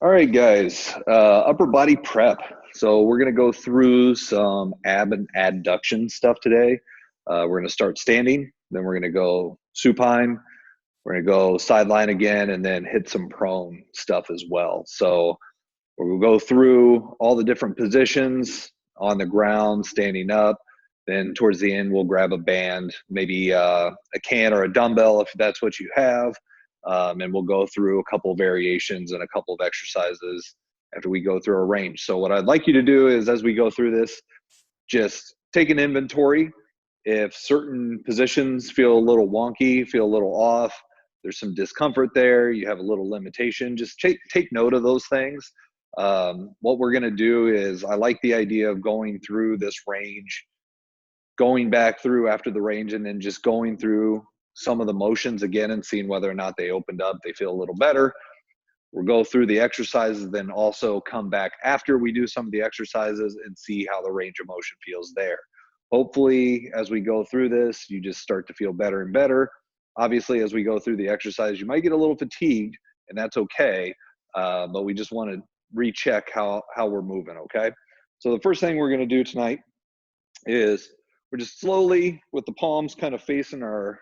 All right, guys, upper body prep. So we're going to go through some ab and adduction stuff today. We're going to start standing, then we're going to go supine, we're going to go sideline again, and then hit some prone stuff as well. So we'll go through all the different positions on the ground, standing up. Then towards the end, we'll grab a band, maybe a can or a dumbbell if that's what you have. And we'll go through a couple of variations and a couple of exercises after we go through a range. So what I'd like you to do is, as we go through this, just take an inventory. If certain positions feel a little wonky, feel a little off, there's some discomfort there, you have a little limitation, just take note of those things. What we're going to do is, I like the idea of going through this range, going back through after the range, and then just going through some of the motions again and seeing whether or not they opened up, they feel a little better. We'll go through the exercises, then also come back after we do some of the exercises and see how the range of motion feels there. Hopefully, as we go through this, you just start to feel better and better. Obviously, as we go through the exercise, you might get a little fatigued, and that's okay, but we just want to recheck how we're moving, okay? So the first thing we're going to do tonight is we're just slowly, with the palms kind of facing our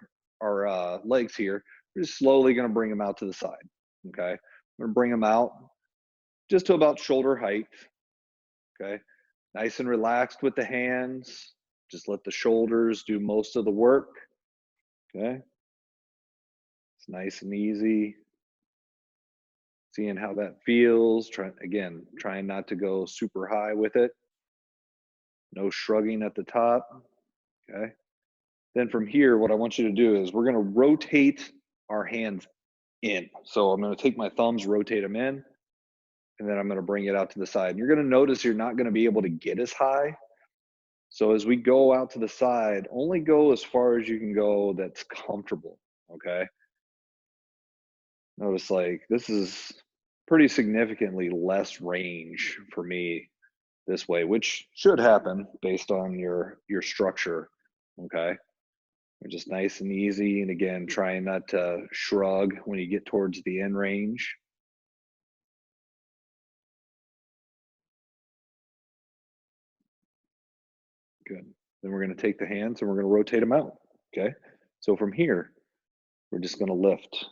legs here, we're just slowly going to bring them out to the side, okay? I'm going to bring them out just to about shoulder height, okay? Nice and relaxed with the hands. Just let the shoulders do most of the work, okay? It's nice and easy. Seeing how that feels. Trying not to go super high with it. No shrugging at the top, okay? Then from here, what I want you to do is we're going to rotate our hands in. So I'm going to take my thumbs, rotate them in, and then I'm going to bring it out to the side. And you're going to notice you're not going to be able to get as high. So as we go out to the side, only go as far as you can go that's comfortable, okay? Notice, like, this is pretty significantly less range for me this way, which should happen based on your structure, okay? We're just nice and easy, and again, trying not to shrug when you get towards the end range. Good. Then we're going to take the hands and we're going to rotate them out, okay? So from here, we're just going to lift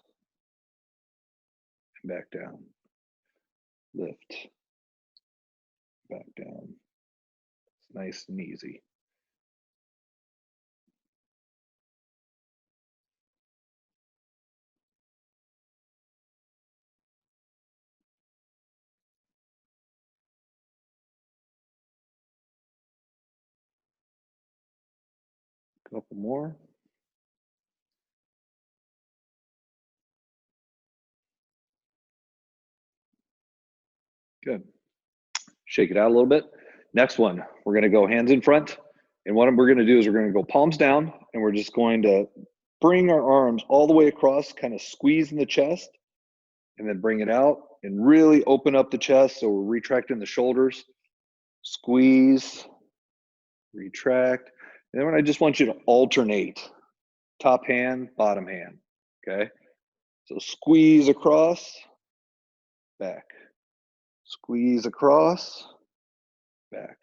and back down, lift, back down. It's nice and easy. Couple more. Good. Shake it out a little bit. Next one, we're going to go hands in front. And what we're going to do is we're going to go palms down, and we're just going to bring our arms all the way across, kind of squeeze in the chest, and then bring it out and really open up the chest. So we're retracting the shoulders. Squeeze, retract. And then I just want you to alternate top hand, bottom hand, okay? So squeeze across, back. Squeeze across, back.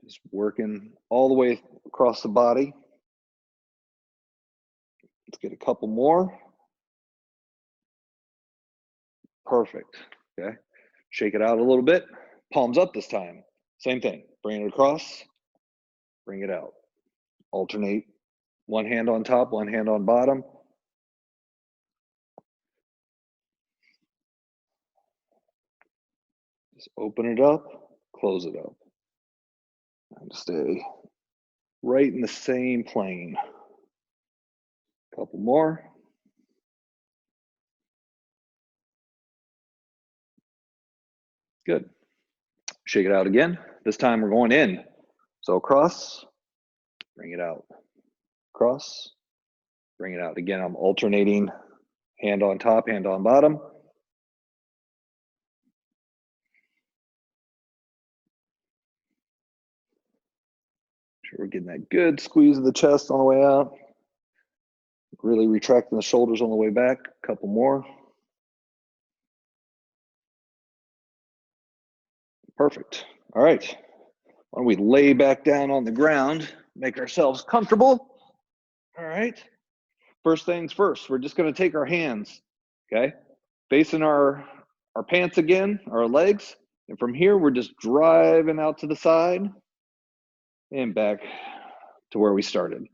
Just working all the way across the body. Let's get a couple more. Perfect, okay? Shake it out a little bit. Palms up this time. Same thing, bring it across, bring it out. Alternate, one hand on top, one hand on bottom. Just open it up, close it up. And stay right in the same plane. Couple more. Good. Shake it out again. This time we're going in. So cross, bring it out. Cross, bring it out. Again, I'm alternating hand on top, hand on bottom. Sure we're getting that good squeeze of the chest on the way out. Really retracting the shoulders on the way back. Couple more. Perfect. All right. Why don't we lay back down on the ground, make ourselves comfortable. All right. First things first, we're just going to take our hands, okay, facing our pants again, our legs. And from here, we're just driving out to the side and back to where we started.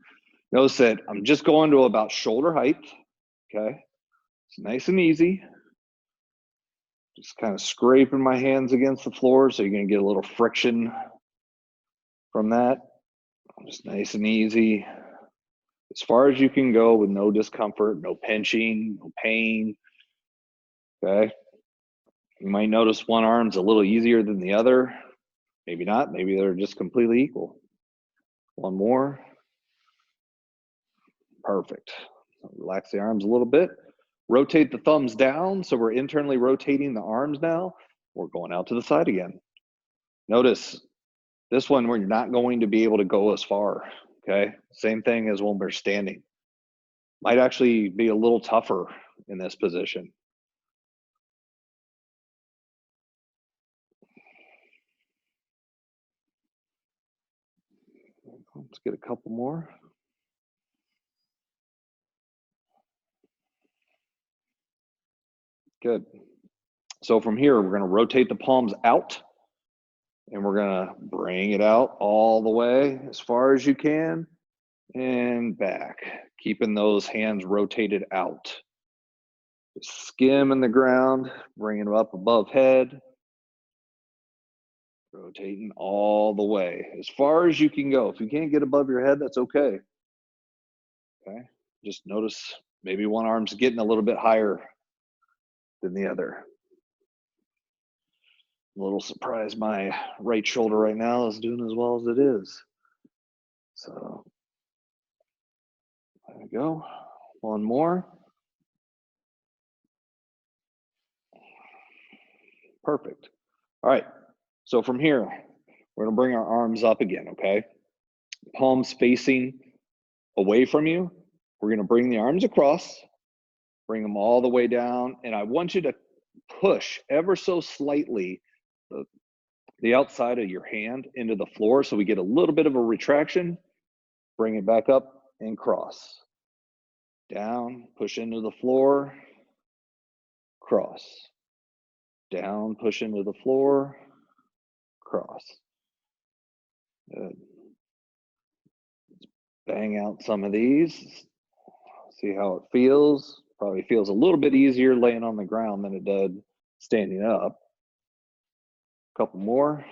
Notice that I'm just going to about shoulder height, okay? It's nice and easy. Just kind of scraping my hands against the floor, so you're going to get a little friction from that. Just nice and easy. As far as you can go with no discomfort, no pinching, no pain, okay? You might notice one arm's a little easier than the other. Maybe not. Maybe they're just completely equal. One more. Perfect. Relax the arms a little bit. Rotate the thumbs down, so we're internally rotating the arms now. We're going out to the side again. Notice this one, we're not going to be able to go as far, okay? Same thing as when we're standing. Might actually be a little tougher in this position. Let's get a couple more. Good. So from here, we're going to rotate the palms out, and we're going to bring it out all the way as far as you can and back, keeping those hands rotated out. Just skimming the ground, bringing them up above head, rotating all the way as far as you can go. If you can't get above your head, that's okay. Okay. Just notice maybe one arm's getting a little bit higher than the other. I'm a little surprised my right shoulder right now is doing as well as it is. So there we go. One more. Perfect. All right. So from here, we're going to bring our arms up again, okay? Palms facing away from you. We're going to bring the arms across, bring them all the way down, and I want you to push ever so slightly the outside of your hand into the floor so we get a little bit of a retraction. Bring it back up and cross. Down, push into the floor, cross. Down, push into the floor, cross. Good. Let's bang out some of these. See how it feels. Probably feels a little bit easier laying on the ground than it did standing up. A couple more.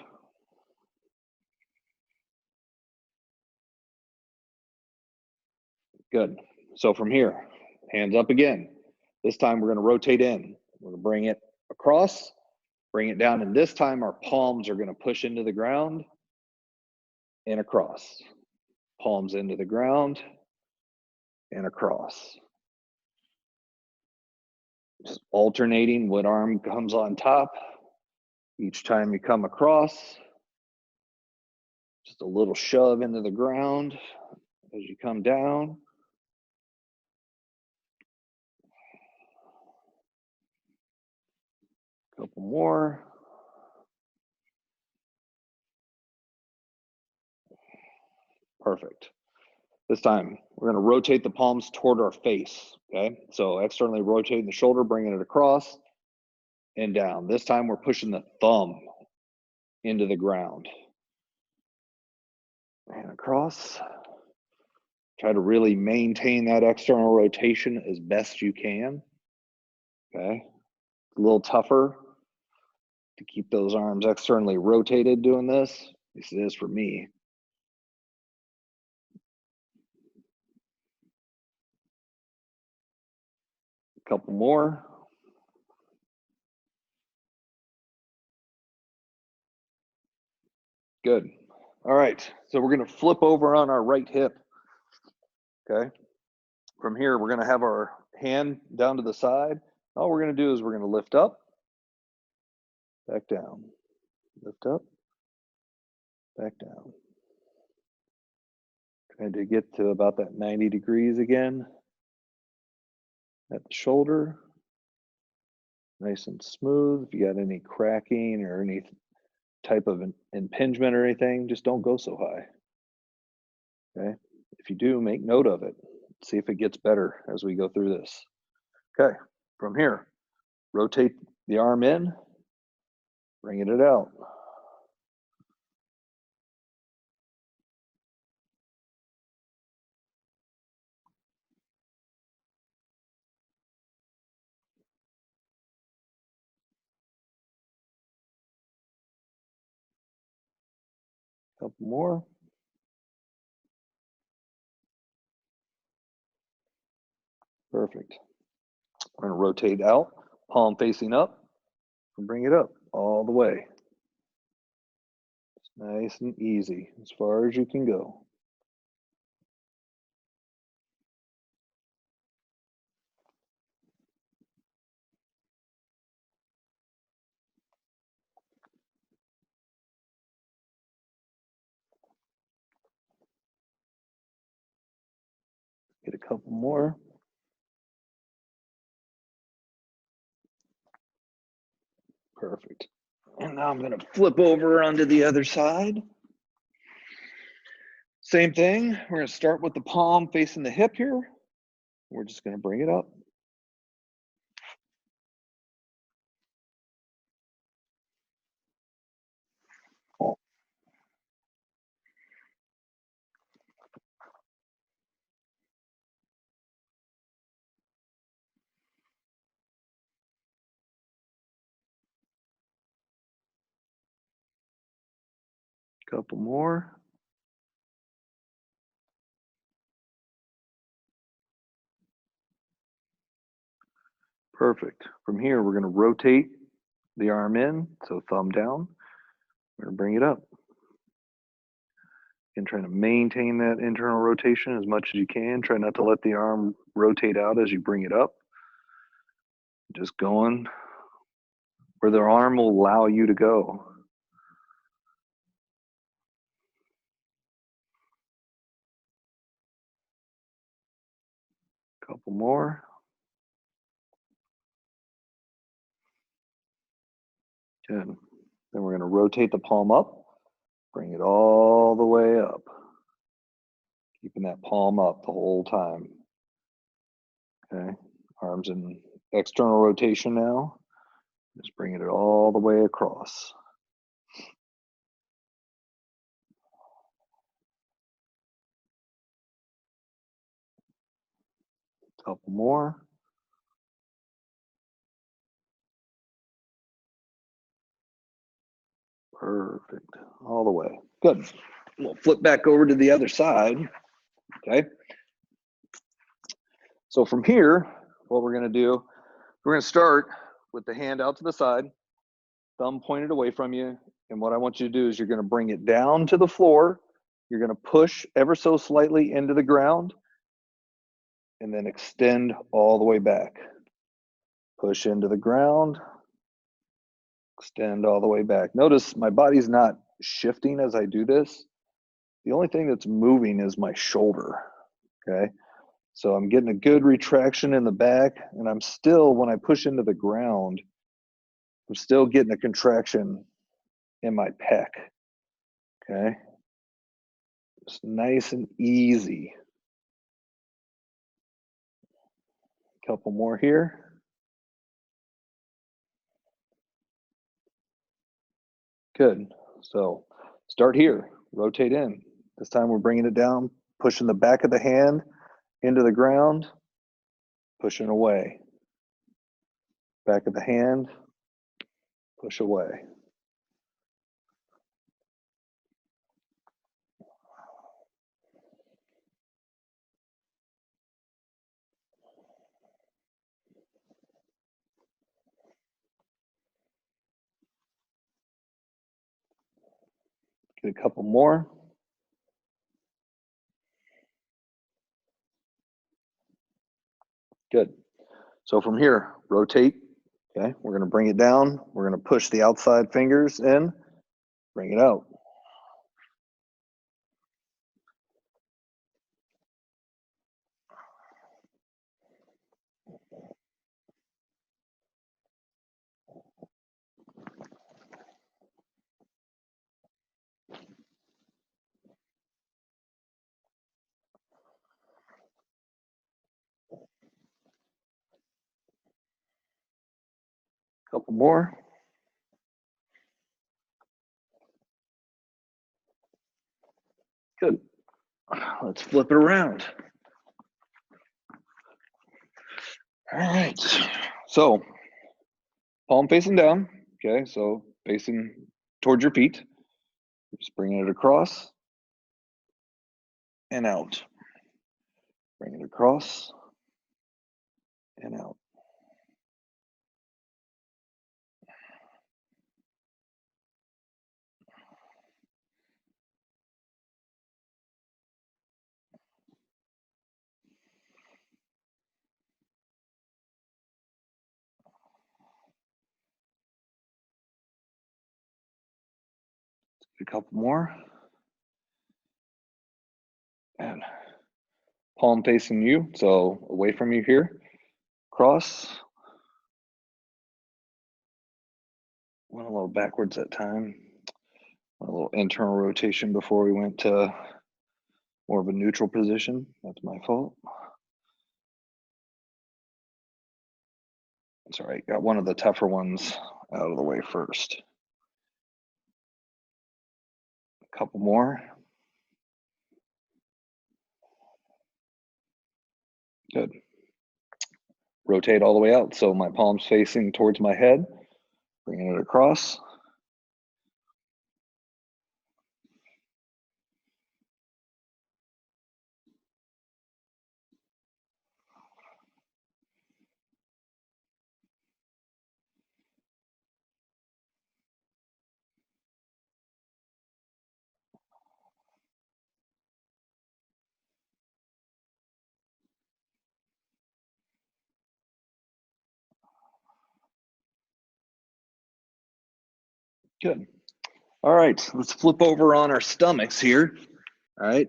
Good. So from here, hands up again. This time we're going to rotate in. We're going to bring it across, bring it down, and this time our palms are going to push into the ground and across. Palms into the ground and across. Just alternating what arm comes on top. Each time you come across, just a little shove into the ground as you come down. Couple more. Perfect. This time, we're going to rotate the palms toward our face, okay? So externally rotating the shoulder, bringing it across and down. This time, we're pushing the thumb into the ground. And across. Try to really maintain that external rotation as best you can, okay? A little tougher to keep those arms externally rotated doing this. At least it is for me. A couple more. Good. All right, so we're gonna flip over on our right hip, okay? From here, we're gonna have our hand down to the side. All we're gonna do is we're gonna lift up, back down, lift up, back down. Trying to get to about that 90 degrees again at the shoulder. Nice and smooth. If you got any cracking or any type of impingement or anything, just don't go so high. Okay. If you do, make note of it. See if it gets better as we go through this. Okay. From here, rotate the arm in, bringing it out. Couple more. Perfect. We're going to rotate out, palm facing up, and bring it up all the way. It's nice and easy, as far as you can go. Get a couple more. Perfect. And now I'm going to flip over onto the other side. Same thing. We're going to start with the palm facing the hip here. We're just going to bring it up. Couple more. Perfect. From here, we're going to rotate the arm in, so thumb down. We're going to bring it up. And trying to maintain that internal rotation as much as you can. Try not to let the arm rotate out as you bring it up. Just going where the arm will allow you to go. Couple more. Good. Then we're going to rotate the palm up, bring it all the way up. Keeping that palm up the whole time. Okay, arms in external rotation now. Just bringing it all the way across. Couple more. Perfect. All the way. Good. We'll flip back over to the other side. Okay. So from here, what we're going to do, we're going to start with the hand out to the side, thumb pointed away from you. And what I want you to do is you're going to bring it down to the floor. You're going to push ever so slightly into the ground and then extend all the way back. Push into the ground, extend all the way back. Notice my body's not shifting as I do this. The only thing that's moving is my shoulder, okay? So I'm getting a good retraction in the back, and I'm still, when I push into the ground, I'm still getting a contraction in my pec, okay? It's nice and easy. Couple more here. Good. So start here, rotate in. This time we're bringing it down, pushing the back of the hand into the ground, pushing away. Back of the hand, push away. Get a couple more. Good. So from here, rotate. Okay, we're going to bring it down. We're going to push the outside fingers in, bring it out. Couple more. Good. Let's flip it around. All right. So palm facing down. Okay. So facing towards your feet. Just bringing it across and out. Bring it across and out. A couple more. And palm facing you, so away from you here. Cross. Went a little backwards that time. A little internal rotation before we went to more of a neutral position. That's my fault. It's all right. Got one of the tougher ones out of the way first. A couple more. Good. Rotate all the way out. So my palm's facing towards my head. Bringing it across. Good. All right, let's flip over on our stomachs here. All right,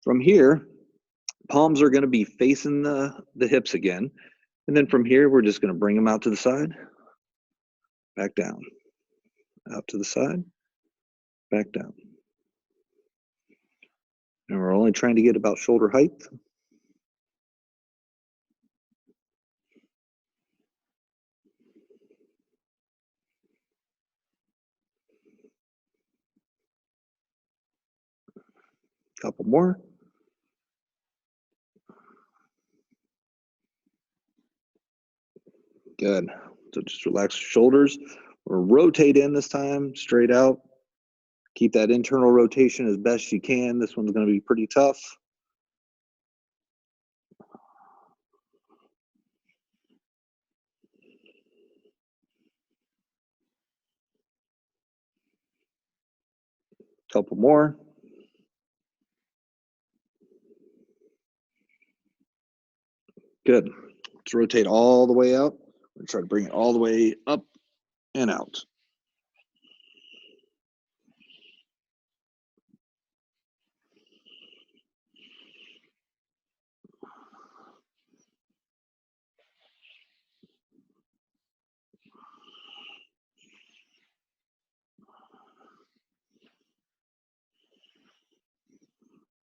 from here, palms are going to be facing the hips again. And then from here, we're just going to bring them out to the side, back down, out to the side, back down. And we're only trying to get about shoulder height. Couple more. Good. So just relax your shoulders. Or rotate in this time, straight out. Keep that internal rotation as best you can. This one's going to be pretty tough. Couple more. Good. Let's rotate all the way out. We're going to try to bring it all the way up and out.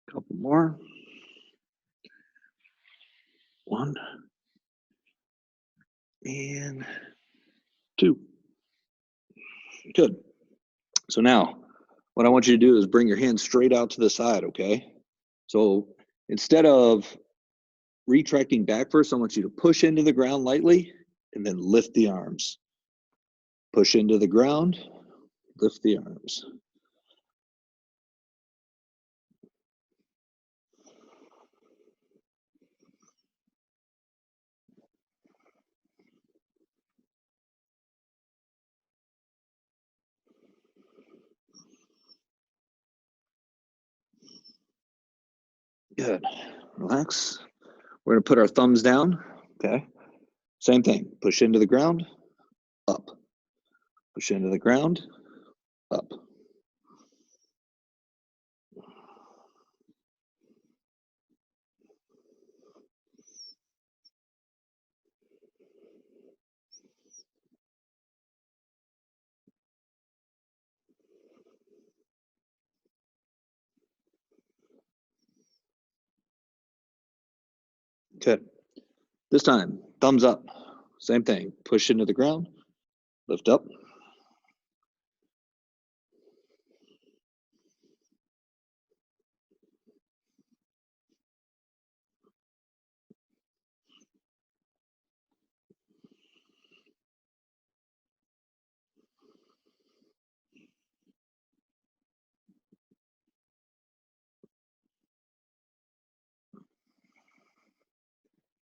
Couple more. One and two. Good. So now what I want you to do is bring your hands straight out to the side, okay? So instead of retracting back first, I want you to push into the ground lightly and then lift the arms. Push into the ground, lift the arms. Good. Relax. We're going to put our thumbs down, okay? Same thing. Push into the ground, up. Push into the ground, up. Good. This time, thumbs up. Same thing. Push into the ground, Lift up.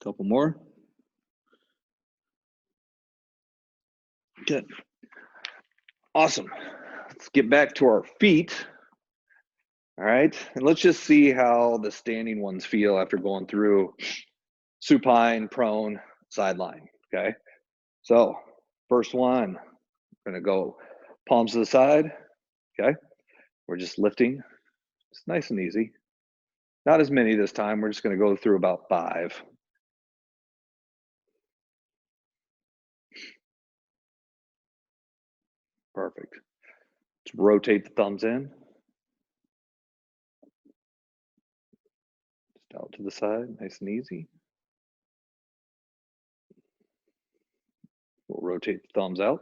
Couple more. Good. Awesome. Let's get back to our feet. All right. And let's just see how the standing ones feel after going through supine, prone, sideline. Okay. So, first one, we're going to go palms to the side. Okay. We're just lifting. It's nice and easy. Not as many this time. We're just going to go through about 5. Perfect. Let's rotate the thumbs in. Just out to the side, nice and easy. We'll rotate the thumbs out.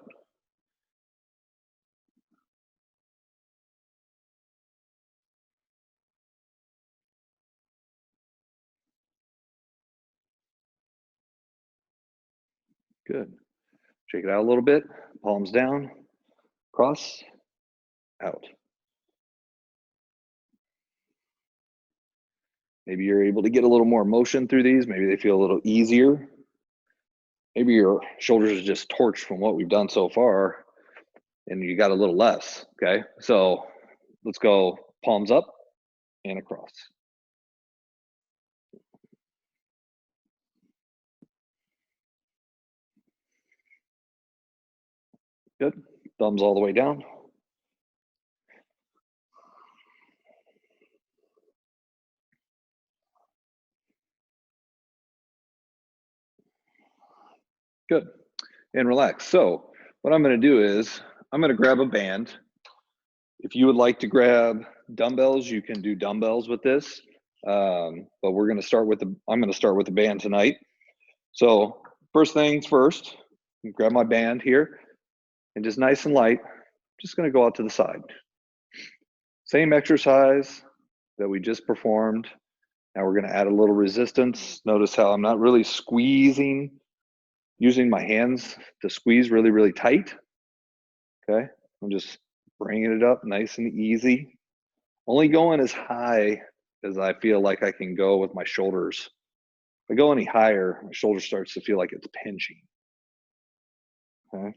Good. Shake it out a little bit. Palms down, cross, out. Maybe you're able to get a little more motion through these. Maybe they feel a little easier. Maybe your shoulders are just torched from what we've done so far and you got a little less. Okay. So let's go palms up and across. Good. Thumbs all the way down. Good. And relax. So what I'm going to do is I'm going to grab a band. If you would like to grab dumbbells, you can do dumbbells with this. But we're going to start with I'm going to start with the band tonight. So first things first, grab my band here and just nice and light, just going to go out to the side. Same exercise that we just performed. Now we're going to add a little resistance. Notice how I'm not really squeezing, using my hands to squeeze really, really tight. Okay. I'm just bringing it up nice and easy. Only going as high as I feel like I can go with my shoulders. If I go any higher, my shoulder starts to feel like it's pinching. Okay.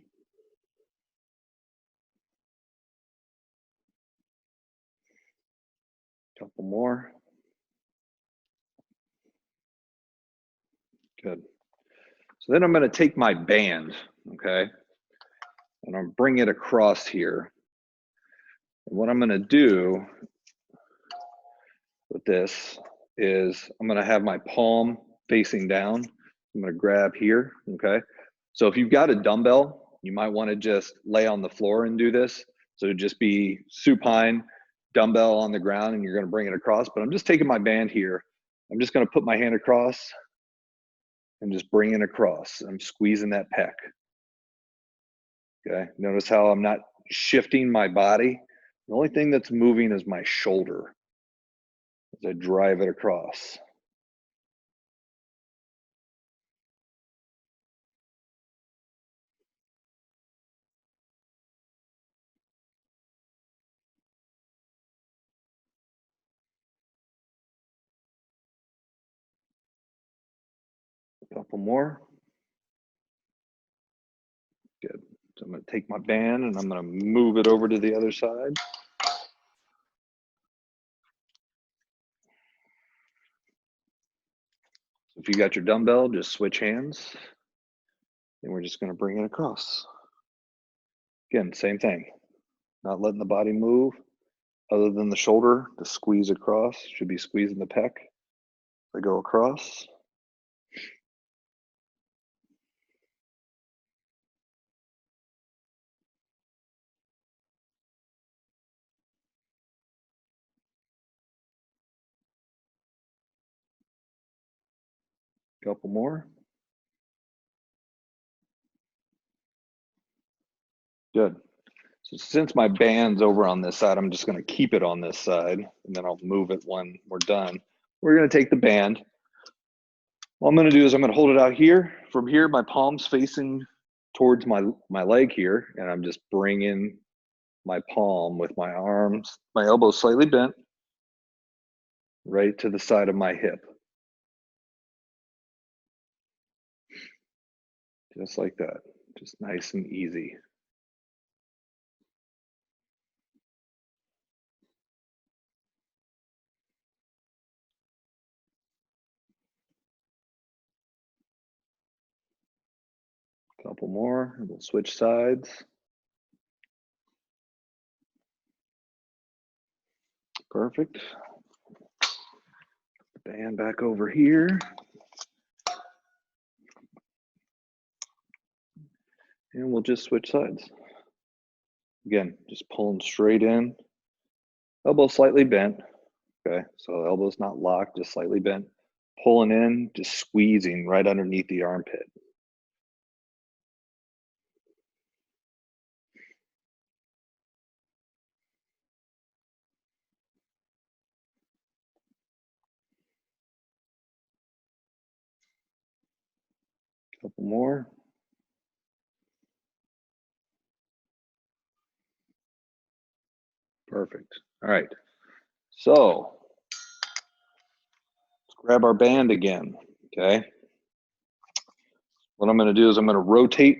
Couple more. Good. So then I'm going to take my band, okay, and I'm bring it across here. And what I'm going to do with this is I'm going to have my palm facing down. I'm going to grab here, okay. So if you've got a dumbbell, you might want to just lay on the floor and do this. So it'd just be supine, dumbbell on the ground, and you're going to bring it across. But I'm just taking my band here. I'm just going to put my hand across and just bring it across. I'm squeezing that pec. Okay. Notice how I'm not shifting my body. The only thing that's moving is my shoulder as I drive it across. A couple more. Good. So I'm going to take my band and I'm going to move it over to the other side. So if you got your dumbbell, just switch hands. And we're just going to bring it across. Again, same thing. Not letting the body move other than the shoulder to squeeze across. Should be squeezing the pec. I go across. Couple more. Good. So since my band's over on this side, I'm just going to keep it on this side, and then I'll move it when we're done. We're going to take the band. What I'm going to do is I'm going to hold it out here. From here, my palm's facing towards my leg here, and I'm just bringing my palm with my arms, my elbows slightly bent, right to the side of my hip. Just like that. Just nice and easy. Couple more, and we'll switch sides. Perfect. Band back over here. And we'll just switch sides. Again, just pulling straight in. Elbow slightly bent. Okay, so elbow's not locked, just slightly bent. Pulling in, just squeezing right underneath the armpit. Couple more. Perfect. All right. So let's grab our band again. Okay. What I'm going to do is I'm going to rotate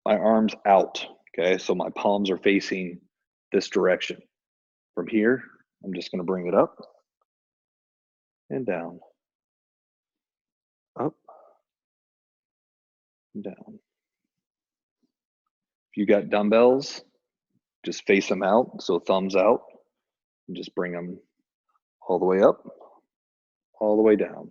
my arms out. Okay. So my palms are facing this direction. From here, I'm just going to bring it up and down, up and down. If you got dumbbells, just face them out. So thumbs out, and just bring them all the way up, all the way down.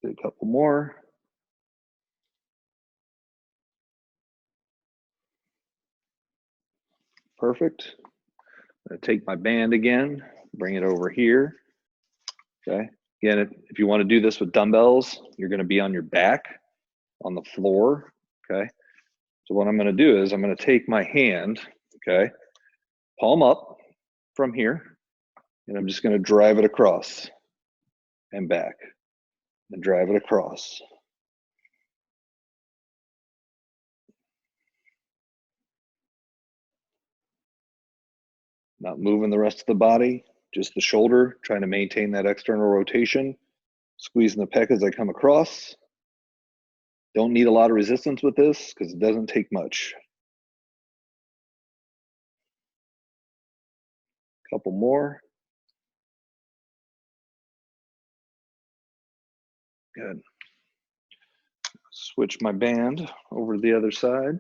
Do a couple more. Perfect. I'm going to take my band again, bring it over here. Okay. Again, if you want to do this with dumbbells, you're going to be on your back on the floor. Okay. So what I'm going to do is I'm going to take my hand, okay, palm up from here, and I'm just going to drive it across and back and drive it across. Not moving the rest of the body, just the shoulder, trying to maintain that external rotation, squeezing the pec as I come across. Don't need a lot of resistance with this because it doesn't take much. Couple more. Good. Switch my band over to the other side.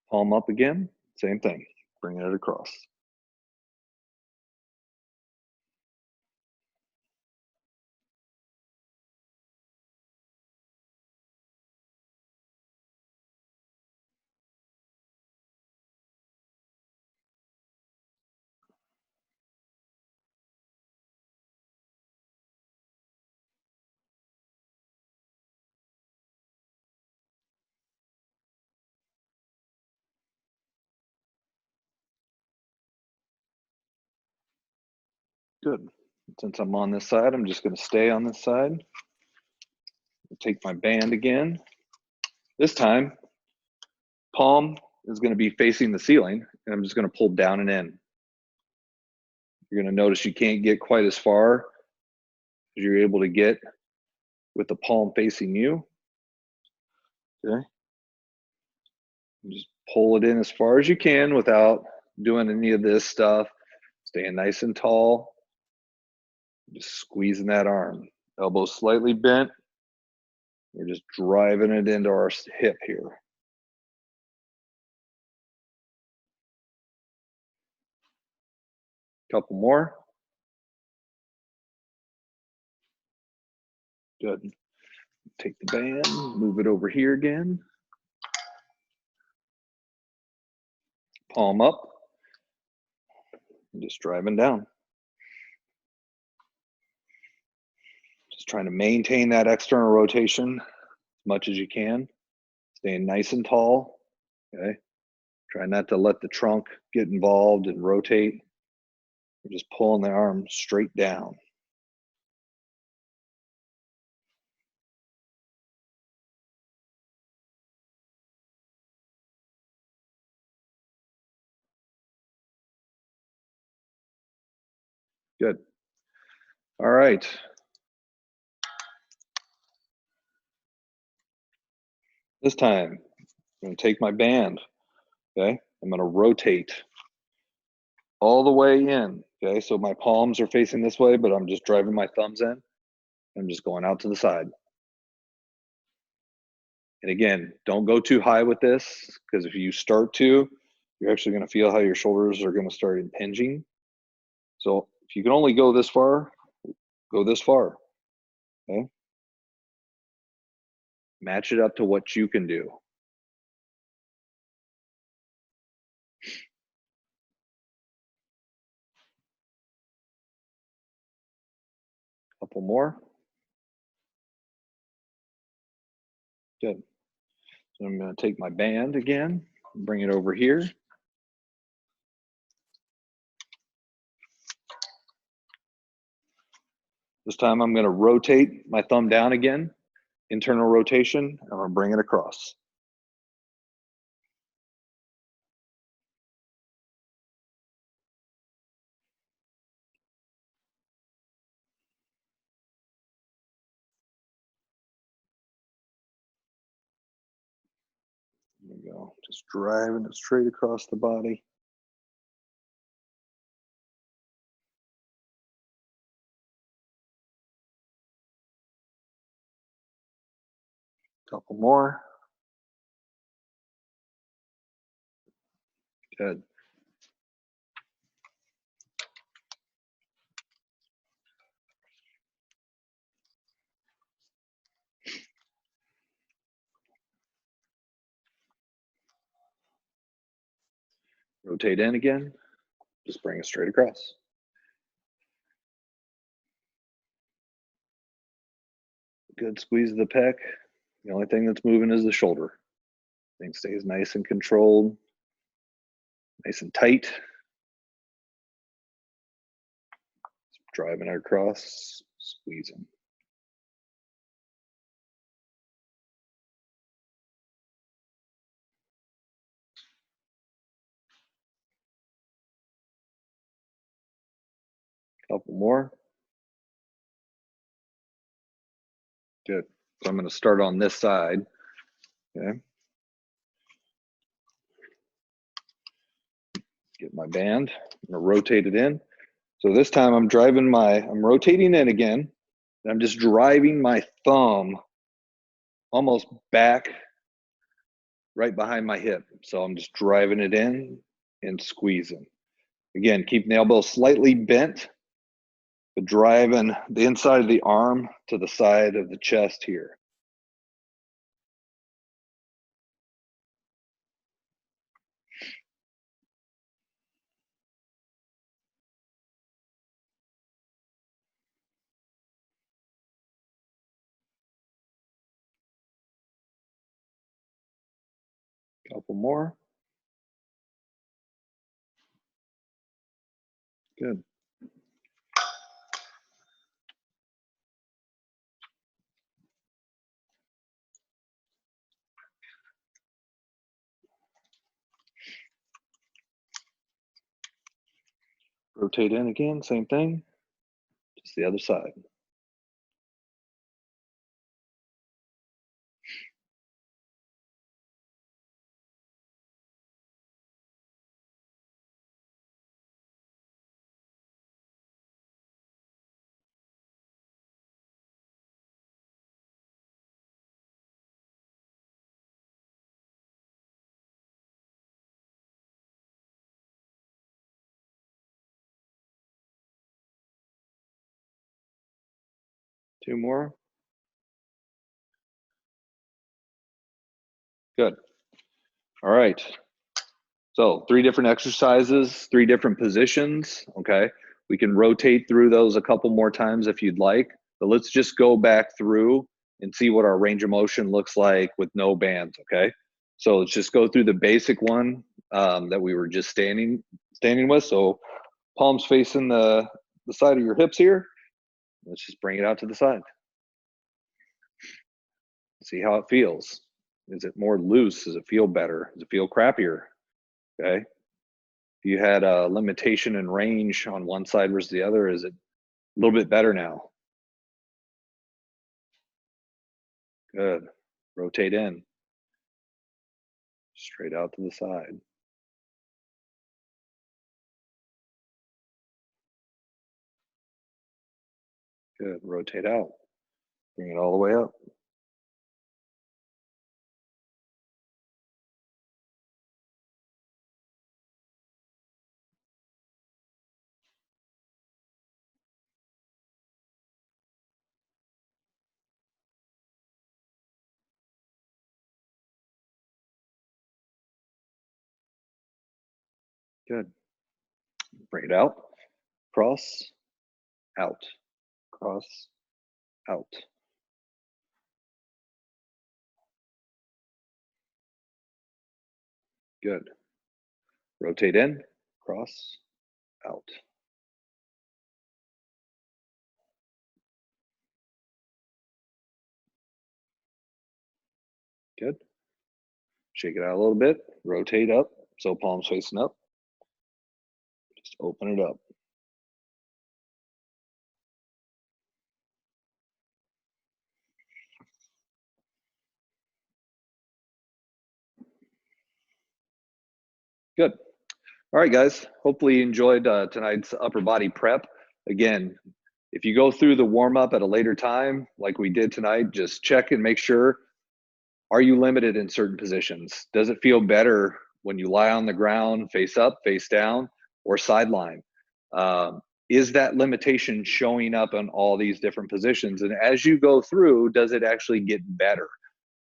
Palm up again, same thing, bringing it across. Good. Since I'm on this side, I'm just going to stay on this side. Take my band again. This time, palm is going to be facing the ceiling, and I'm just going to pull down and in. You're going to notice you can't get quite as far as you're able to get with the palm facing you. Okay. Just pull it in as far as you can without doing any of this stuff. Staying nice and tall. Just squeezing that arm. Elbow slightly bent. We're just driving it into our hip here. Couple more. Good. Take the band, move it over here again. palm up, and just driving down. Just trying to maintain that external rotation as much as you can, staying nice and tall, okay? Try not to let the trunk get involved and rotate. We're just pulling the arm straight down. Good. All right. This time, I'm going to take my band, okay? I'm going to rotate all the way in, okay? So my palms are facing this way, but I'm just driving my thumbs in. I'm just going out to the side. And again, don't go too high with this, because if you start to, you're actually going to feel how your shoulders are going to start impinging. So if you can only go this far, go this far, okay? Match it up to what you can do. Couple more. Good. So I'm going to take my band again, bring it over here. This time I'm going to rotate my thumb down again, internal rotation. I'm going to bring it across. There we go. Just driving it straight across the body. Couple more. Good. Rotate in again. Just bring it straight across. Good squeeze of the pec. The only thing that's moving is the shoulder. Thing stays nice and controlled, nice and tight. Driving it across, squeezing. Couple more. Good. So I'm going to start on this side. Okay. Get my band. I'm going to rotate it in. So this time I'm rotating in again. And I'm just driving my thumb almost back right behind my hip. So I'm just driving it in and squeezing. Again, keep the elbow slightly bent, but driving the inside of the arm to the side of the chest here. Couple more. Good. Rotate in again, same thing, just the other side. Two more. Good. All right. So 3 different exercises, 3 different positions, okay? We can rotate through those a couple more times if you'd like, but let's just go back through and see what our range of motion looks like with no bands, okay? So let's just go through the basic one that we were just standing with. So palms facing the side of your hips here. Let's just bring it out to the side. See how it feels. Is it more loose? Does it feel better? Does it feel crappier? Okay. If you had a limitation in range on one side versus the other, is it a little bit better now? Good. Rotate in. Straight out to the side. Good. Rotate out. Bring it all the way up. Good. Bring it out. Cross. Out. Cross. Out. Good. Rotate in. Cross. Out. Good. Shake it out a little bit. Rotate up. So palms facing up. Just open it up. Good. All right, guys. Hopefully you enjoyed tonight's upper body prep. Again, if you go through the warm up at a later time, like we did tonight, just check and make sure, are you limited in certain positions? Does it feel better when you lie on the ground, face up, face down, or sideline? Is that limitation showing up in all these different positions? And as you go through, does it actually get better?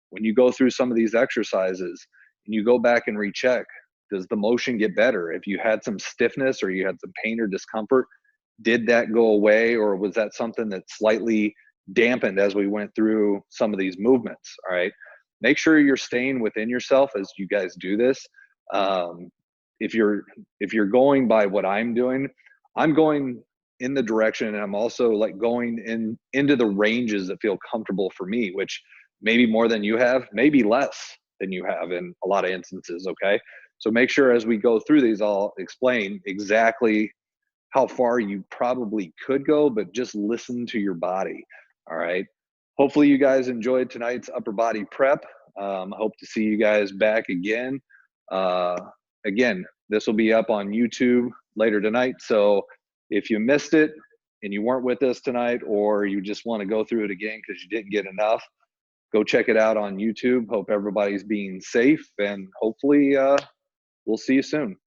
When you go through some of these exercises and you go back and recheck, does the motion get better? If you had some stiffness or you had some pain or discomfort, did that go away, or was that something that slightly dampened as we went through some of these movements? All right. Make sure you're staying within yourself as you guys do this. If you're going by what I'm doing, I'm going in the direction, and I'm also like going into the ranges that feel comfortable for me, which maybe more than you have, maybe less than you have in a lot of instances. Okay. So make sure as we go through these, I'll explain exactly how far you probably could go, but just listen to your body. All right. Hopefully you guys enjoyed tonight's upper body prep. I hope to see you guys back again. Again, this will be up on YouTube later tonight. So if you missed it and you weren't with us tonight, or you just want to go through it again because you didn't get enough, go check it out on YouTube. Hope everybody's being safe, and hopefully we'll see you soon.